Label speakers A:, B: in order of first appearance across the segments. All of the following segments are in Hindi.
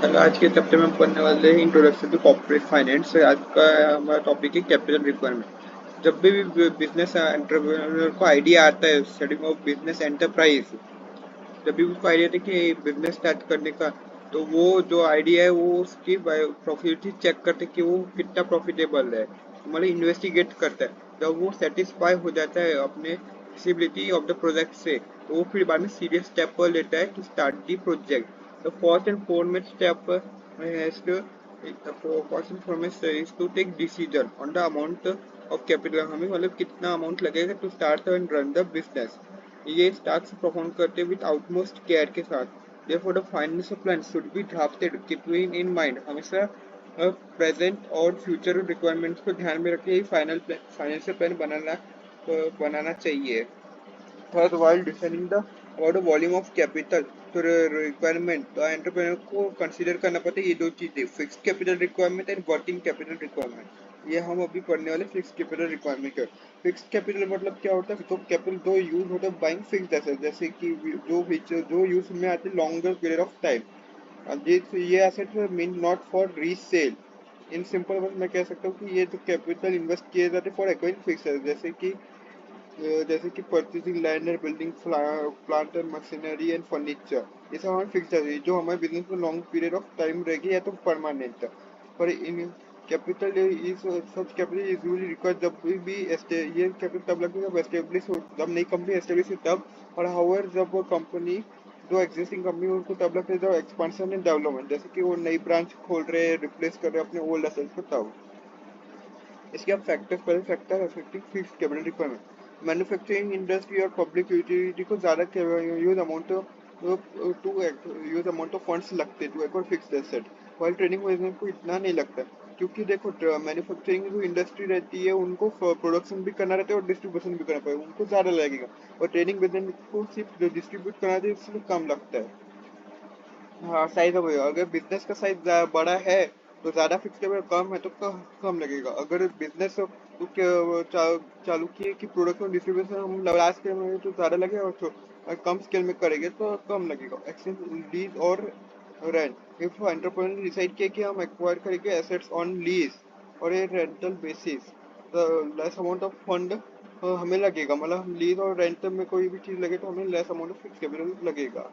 A: हेलो, आज के चैप्टर में हम पढ़ने वाले हैं इंट्रोडक्शन टू कॉर्पोरेट फाइनेंस। आज का हमारा टॉपिक है कैपिटल रिक्वायरमेंट। जब भी बिजनेस एंटरप्रेन्योर को आइडिया आता है स्टार्टिंग ऑफ बिजनेस एंटरप्राइज, जब भी उसको आइडिया था कि बिजनेस स्टार्ट करने का, तो वो जो आइडिया है वो उसकी प्रॉफिटेबिलिटी चेक करते कि वो कितना प्रॉफिटेबल है, मतलब इन्वेस्टिगेट करता है। जब वो सेटिस्फाई हो जाता है अपने फिजिबिलिटी ऑफ द प्रोजेक्ट से, तो वो फिर बाद में सीरियस स्टेप लेता है to start the project. The first and foremost step has to first and foremost is to take decision on the amount of capital, हमें मतलब कितना अमाउंट लगेगा to start and run the business. ये टास्क परफॉर्म करते विद आउटमोस्ट केयर के साथ। therefore the financial plan should be drafted keeping in mind, हमेशा प्रेजेंट और फ्यूचर रिक्वायरमेंट्स को ध्यान में रखे ही फाइनेंशियल प्लान बनाना चाहिए। Third, while deciding the about the volume of capital तो रिक्वायरमेंट, तो एंटरप्रेन्योर को कंसीडर करना पड़ता है ये दो चीजें, fixed capital requirement and working capital requirement. ये हम अभी पढ़ने वाले फिक्स्ड कैपिटल रिक्वायरमेंट है। फिक्स्ड कैपिटल मतलब क्या होता है, तो कैपिटल दो यूज होता है बाइंग फिक्स्ड एसेट, जैसे कि जो यूज में आते लॉन्गर पीरियड ऑफ टाइम। ये asset mean not for resale. In simple word मैं कह सकता हूँ कि ये जो कैपिटल इन्वेस्ट किए जाते हैं फॉर एक्वायरिंग फिक्स्ड एसेट, जैसे कि purchasing land and building, plant and machinery and furniture. ये सब हमें फिक्स चाहिए जो हमारे बिजनेस में लॉन्ग पीरियड ऑफ टाइम रहेगी या तो परमानेंट। पर in capital is such capital is usually required जब भी ये कैपिटल तब लगेगा जब एस्टेब्लिश हो, जब नई कंपनी एस्टेब्लिश हो तब। और हाउएवर जब वो कंपनी जो एग्जिस्टिंग कंपनी उनको तब लगता है जब एक्सपेंशन एंड डेवलपमेंट, जैसे कि वो नई ब्रांच खोल रहे हैं, रिप्लेस कर रहे हैं अपने ओल्ड एसेट्स को तब। इसके अब फैक्टर्स, पहले factor affecting fix capital requirement. Manufacturing industry और पब्लिक यूटिलिटी को ज़्यादा यूज अमाउंट ऑफ फंड्स लगते to acquire fixed asset, while trading management को इतना नहीं लगता। क्योंकि देखो मैन्युफैक्चरिंग जो इंडस्ट्री रहती है उनको प्रोडक्शन भी करना रहता है और डिस्ट्रीब्यूशन भी करना पड़ेगा, उनको ज़्यादा लगेगा। और ट्रेडिंग बिजनेस को सिर्फ डिस्ट्रीब्यूट करना है इसलिए कम लगता है। हाँ, साइज हो गया, अगर बिजनेस का साइज बड़ा है तो ज्यादा फिक्स कैपिटल, कम है तो कम लगेगा। अगर बिजनेस तो चालू किए कि प्रोडक्शन और डिस्ट्रीब्यूशन हम लार्ज स्केल में तो ज्यादा लगेगा, और और कम स्केल में करेंगे तो कम लगेगा। एक्सचेंज, लीज और रेंट। इफ एंटरप्रेन्योर डिसाइड किया कि हम एक्वायर करेंगे एसेट्स ऑन लीज और a rental basis, the less amount of fund हमें लगेगा, मतलब लीज और रेंट में कोई भी चीज लगे तो हमें less amount of fix capital लगेगा।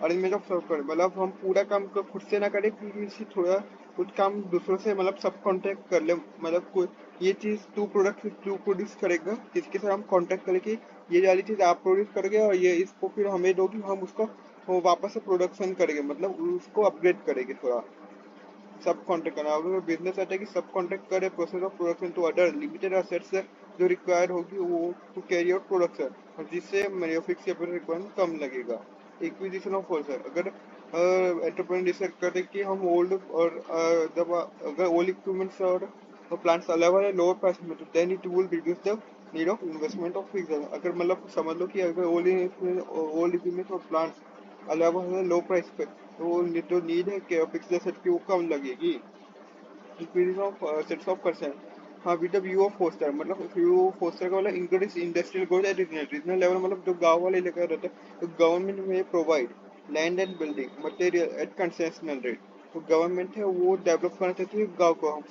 A: अरेंजमेंट ऑफ सब करें, मतलब हम पूरा काम को खुद से ना करें, किसी थोड़ा कुछ काम दूसरों से मतलब सब कांटेक्ट कर ले, मतलब कोई ये चीज तू प्रोड्यूस करेगा, जिसके साथ हम कांटेक्ट करें कि ये वाली चीज आप प्रोड्यूस करोगे और ये इसको फिर हमें दोगी, हम उसको वो वापस से प्रोडक्शन करेंगे, मतलब उसको अपग्रेड करेंगे थोड़ा। सब कॉन्ट्रैक्ट करना, अगर बिजनेस आता है कि सब कॉन्ट्रैक्ट करे process of production to other limited assets जो रिक्वायर होगी वो टू कैरी आउट प्रोडक्शन, और जिससे मैन्युफैक्चरिंग कैपिटल रिक्वायरमेंट कम लगेगा। एक्विजिशन ऑफ होल सर, अगर एंटरप्रेन्योर डिसाइड करते हैं कि हम ओल्ड और जब अगर ओल्ड इक्विपमेंट्स और प्लांट्स अलावा है लोअर प्राइस में, तो then it will reduce the need of investment of fix. अगर मतलब समझ लो कि अगर ओल्ड इक्विपमेंट्स और प्लांट्स अलावा है लो प्राइस पे, तो वो जो नीड है फिक्स एसेट की वो कम लगेगी। Increase of sets of percent. हाँ, with the view of foster, मतलब व्यू फोस्टर का मतलब increase industrial growth at regional level, मतलब जो गांव वाले इलाका रहता है तो गवर्नमेंट में provide land and building material at concessional rate. तो गवर्नमेंट है वो डेवलप करना चाहती है गाँव को। हम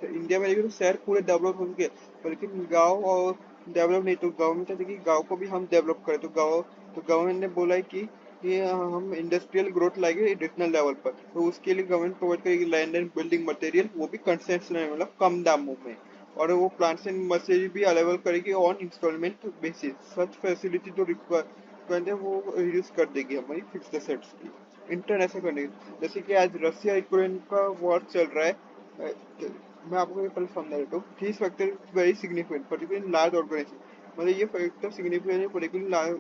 A: इंडिया में देखिए तो शहर पूरे डेवलप हो चुके हैं, लेकिन गाँव और डेवलप नहीं, तो गवर्नमेंट चाहती है कि गाँव को भी हम डेवलप करें। तो गवर्नमेंट ने बोला है कि ये हम इंडस्ट्रियल ग्रोथ लाएंगे एडिशनल लेवल पर, तो उसके लिए गवर्नमेंट प्रोवाइड करेगी लैंड एंड बिल्डिंग मटेरियल, वो भी कंसेशनल मतलब कम दामों में। और वो प्लांट्स एंड मशीनरी भी अवेलेबल करेगी on instalment basis. Such facility जो रिक्वायर है वो रिड्यूस कर देगी हमारी फिक्स्ड एसेट्स की इंटरनेशनल करने की। जैसे कि आज रशिया यूक्रेन का वॉर चल रहा है, मैं आपको ये पहले समझा देता हूँ। This factor very significant particular in large organization, मतलब ये फैक्टर सिग्निफिकेंट है particular large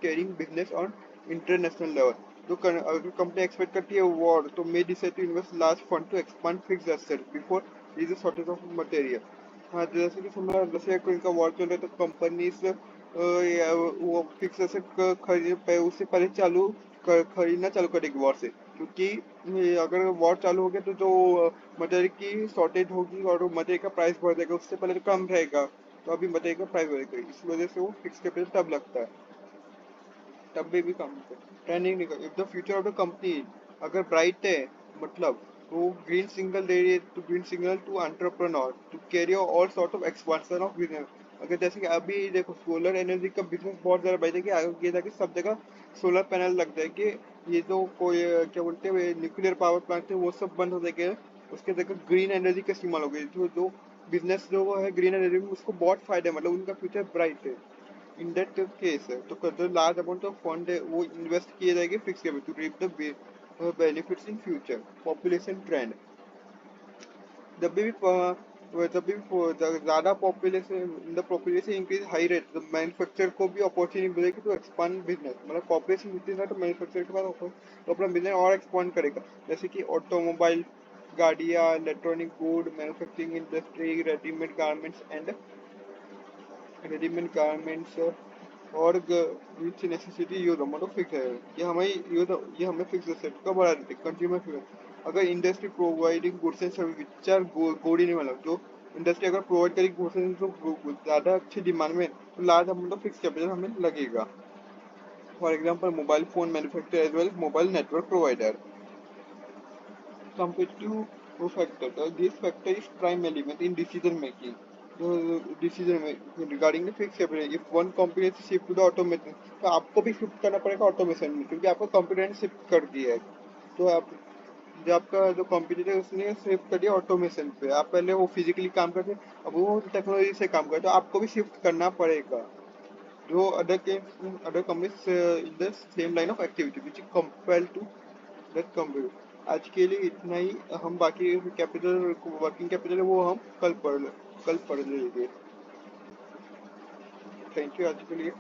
A: carrying business on international level. तो अगर कंपनी एक्सपेक्ट करती है वॉर, तो may decide to invest large fund to expand fixed asset before is a shortage of material. हाँ, तो जैसे कि समझ रशिया यूक्रेन का वॉर चल रहा है, तो कंपनीज वो फिक्स एसेट खरीद पे उससे पहले खरीदना चालू करेगी वॉर से। क्योंकि अगर वॉर चालू हो गया तो जो मटेरियल की शॉर्टेज होगी और मटेरियल का प्राइस बढ़ जाएगा, उससे पहले तो कम रहेगा, तो अभी मटेरियल का प्राइस बढ़ेगा, इस वजह से वो फिक्स कैपिटल तब लगता है, तब भी कम होता है। Trending if the future of the company अगर ब्राइट है मतलब वो ग्रीन सिग्नल दे रही है, तो green signal to entrepreneur to carry all sort of expansion of business. अगर जैसे कि अभी देखो सोलर एनर्जी का बिजनेस बहुत ज्यादा बढ़ जाएगा, आगे ये था कि सब जगह सोलर पैनल लग जाएंगे। ये जो कोई क्या बोलते हैं न्यूक्लियर पावर प्लांट थे वो सब बंद हो जाएंगे। उसके जगह ग्रीन एनर्जी का इस्तेमाल हो गई, जो जो बिजनेस जो वो है ग्रीन एनर्जी में उसको बहुत फायदा है, मतलब उनका फ्यूचर ब्राइट है। इन दैट केस है तो जो लार्ज अमाउंट ऑफ फंड है वो इन्वेस्ट किए जाएंगे fix capital to reap the benefits in future. Population trend. जब भी ज्यादा population the population increase high rate, तो मैन्युफैक्चर को भी अपॉर्चुनिटी मिलेगी टू एक्सपांड बिजनेस। मतलब पॉपुलेशन जितनी है तो मैन्युफैक्चर के पास तो अपना बिजनेस और एक्सपांड करेगा। जैसे कि ऑटोमोबाइल, गाड़ियाँ, electronic good, manufacturing industry, readymade garments और विच नेसेसिटी यूज मतलब फिक्स है। ये हमें फिक्स एसेट का बढ़ा देते कंज्यूमर फिक्स। अगर industry providing goods and service which are good in, मतलब जो इंडस्ट्री अगर प्रोवाइड करेगी गुड्स एंड जो ज्यादा अच्छी डिमांड में, तो large amount of fix capital हमें लगेगा। For example mobile phone manufacture as well mobile network provider. Competitive factor. This factor is prime element in decision making. The decision making regarding the fixed capital. If one company is shift to the automation, तो आपको भी शिफ्ट करना पड़ेगा ऑटोमेशन में, क्योंकि आपका कंप्यूटर ने शिफ्ट कर दिया है। तो आप जो आपका जो कंप्यूटर है उसने शिफ्ट कर दिया ऑटोमेशन पे। आप पहले वो फिजिकली काम करते, अब वो टेक्नोलॉजी से काम करते, तो आपको भी शिफ्ट करना पड़ेगा। जो other companies in the same line of activity which compare to that computer. आज के लिए इतना ही। हम बाकी कैपिटल वर्किंग कैपिटल है वो हम कल पढ़ लेंगे। थैंक यू आज के लिए।